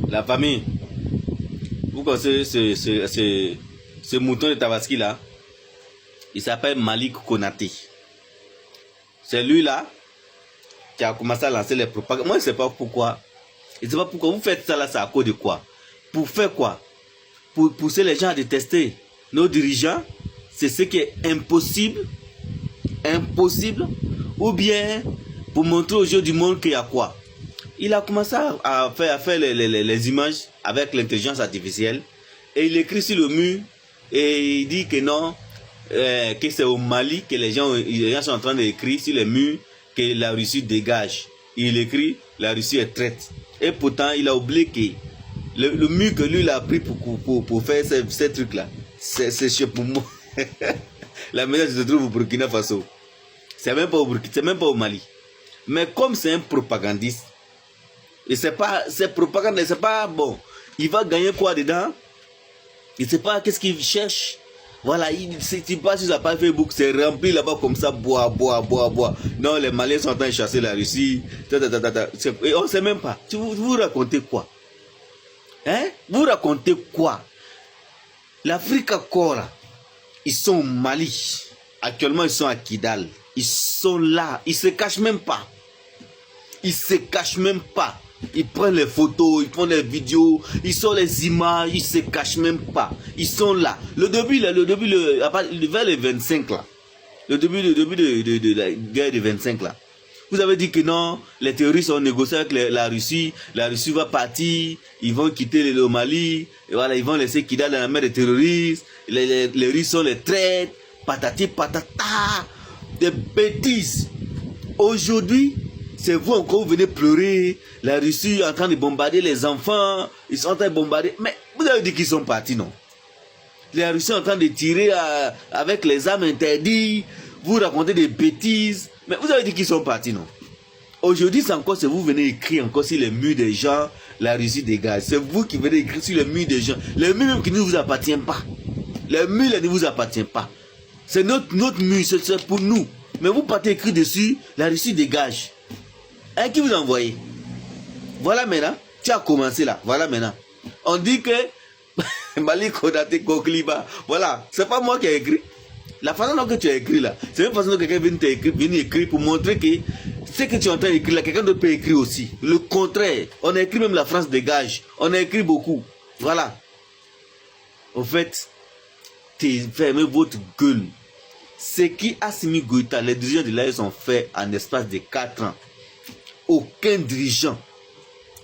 La famille, vous connaissez ce mouton de Tabaski là, il s'appelle Malik Konaté. C'est lui là qui a commencé à lancer les propagandes. Moi je ne sais pas pourquoi. Je ne sais pas pourquoi vous faites ça là, c'est à cause de quoi? Pour faire quoi? Pour pousser les gens à détester nos dirigeants. C'est ce qui est impossible. Impossible. Ou bien pour montrer aux yeux du monde qu'il y a quoi? Il a commencé à faire les images avec l'intelligence artificielle. Et il écrit sur le mur. Et il dit que non. Que c'est au Mali que les gens sont en train d'écrire sur les murs que la Russie dégage. Il écrit la Russie est traite. Et pourtant il a oublié que le mur que lui il a pris pour faire ces trucs là, c'est chez pour moi. La médaille se trouve au Burkina Faso. C'est même pas au Burkina, c'est même pas au Mali. Mais comme c'est un propagandiste, et c'est propagande, c'est pas bon. Il va gagner quoi dedans? Il ne sait pas qu'est-ce qu'il cherche. Voilà, tu passes sur sa page Facebook, c'est rempli là-bas comme ça, bois. Non, les Maliens sont en train de chasser la Russie. Et on ne sait même pas. Vous racontez quoi? Hein? Vous racontez quoi? L'Afrique encore là, ils sont au Mali. Actuellement, ils sont à Kidal. Ils sont là. Ils ne se cachent même pas. Ils ne se cachent même pas. Ils prennent les photos, ils font les vidéos, ils sortent les images, ils se cachent même pas. Ils sont là. Le début, vers les 25 là. Le début de la guerre de 25 là. Vous avez dit que non, les terroristes ont négocié avec la Russie. La Russie va partir, ils vont quitter le Mali. Et voilà, ils vont laisser Kidal dans la mer des terroristes. Les Russes sont les traîtres. Patati patata. Des bêtises. Aujourd'hui, c'est vous encore, vous venez pleurer. La Russie est en train de bombarder les enfants. Ils sont en train de bombarder. Mais vous avez dit qu'ils sont partis, non? La Russie est en train de tirer avec les armes interdites. Vous racontez des bêtises. Mais vous avez dit qu'ils sont partis, non? Aujourd'hui, c'est vous venez écrire encore sur les murs des gens. La Russie dégage. C'est vous qui venez écrire sur les murs des gens. Les murs même qui ne vous appartiennent pas. Les murs là, ne vous appartiennent pas. C'est notre mur, c'est pour nous. Mais vous partez écrire dessus, la Russie dégage. Hein, qui vous envoyez? Voilà maintenant, tu as commencé là, voilà maintenant. On dit que Malik Konaté Kokliba, voilà, c'est pas moi qui ai écrit. La façon dont tu as écrit là, c'est la façon dont quelqu'un vient écrire pour montrer que ce que tu es en train d'écrire là, quelqu'un d'autre peut écrire aussi. Le contraire, on a écrit même la France dégage, on a écrit beaucoup. Voilà. Au fait, fermez votre gueule. Ce qui Assimi Goïta, les dirigeants de l'AES ont fait en espace de 4 ans. Aucun dirigeant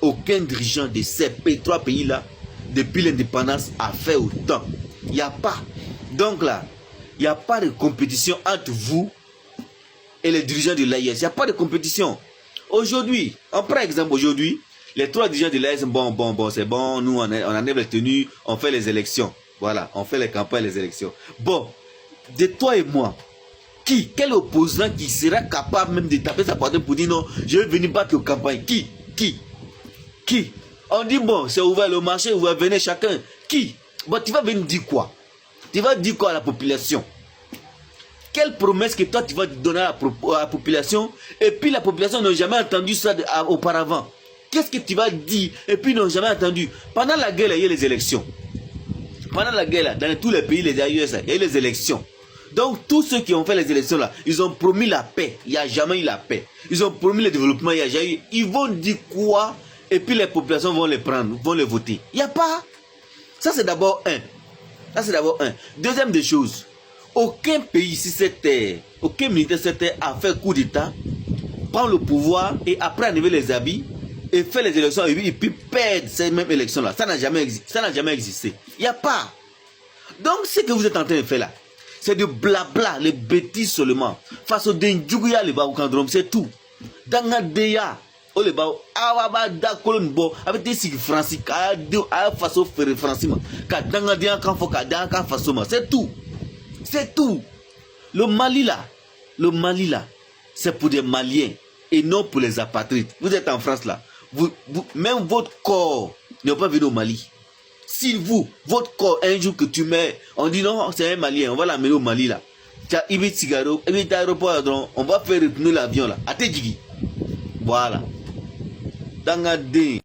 de ces trois pays-là, depuis l'indépendance, a fait autant. Il n'y a pas. Donc là, il n'y a pas de compétition entre vous et les dirigeants de l'AES. Il n'y a pas de compétition. Aujourd'hui, on prend exemple aujourd'hui, les 3 dirigeants de l'AES, bon, c'est bon, nous on enlève les tenues, on fait les élections. Voilà, on fait les campagnes, les élections. Bon, de toi et moi, quel opposant qui sera capable même de taper sa poitrine pour dire non, je vais venir battre aux campagnes? Qui? On dit bon, c'est ouvert le marché, vous venez chacun. Qui? Bon, tu vas venir dire quoi? Tu vas dire quoi à la population? Quelle promesse que toi tu vas donner à la population et puis la population n'a jamais entendu ça auparavant? Qu'est-ce que tu vas dire et puis n'ont jamais entendu? Pendant la guerre, il y a eu les élections. Pendant la guerre, dans tous les pays, il y a eu les élections. Donc, tous ceux qui ont fait les élections là, ils ont promis la paix. Il n'y a jamais eu la paix. Ils ont promis le développement. Il n'y a jamais eu. Ils vont dire quoi? Et puis les populations vont les prendre, vont les voter. Il n'y a pas. Ça, c'est d'abord un. Deuxième des choses, aucun pays sur cette terre, aucun militaire sur cette terre a fait coup d'État, prend le pouvoir et après enlever les habits et fait les élections et puis perdre ces mêmes élections là. Ça n'a jamais existé. Il n'y a pas. Donc, ce que vous êtes en train de faire là, c'est de blabla, les bêtises seulement. Face au Dendjouya, les Baoukandrom, c'est tout. Dangadeya, les Baou, Awaba, Dakolon, Bo, avec des signes français, face au ferré français, Dangadeya, Kanfoka, Fasoma, c'est tout. C'est tout. Le Mali là, c'est pour des Maliens et non pour les apatrides. Vous êtes en France là, même votre corps n'est pas venu au Mali. Si votre corps, un jour que tu mets, on dit non, c'est un Malien, on va l'amener au Mali là. Tu as Ibit Cigaro, Ibit aéroport, on va faire retourner l'avion là. À Tedjigi. Voilà. Dans un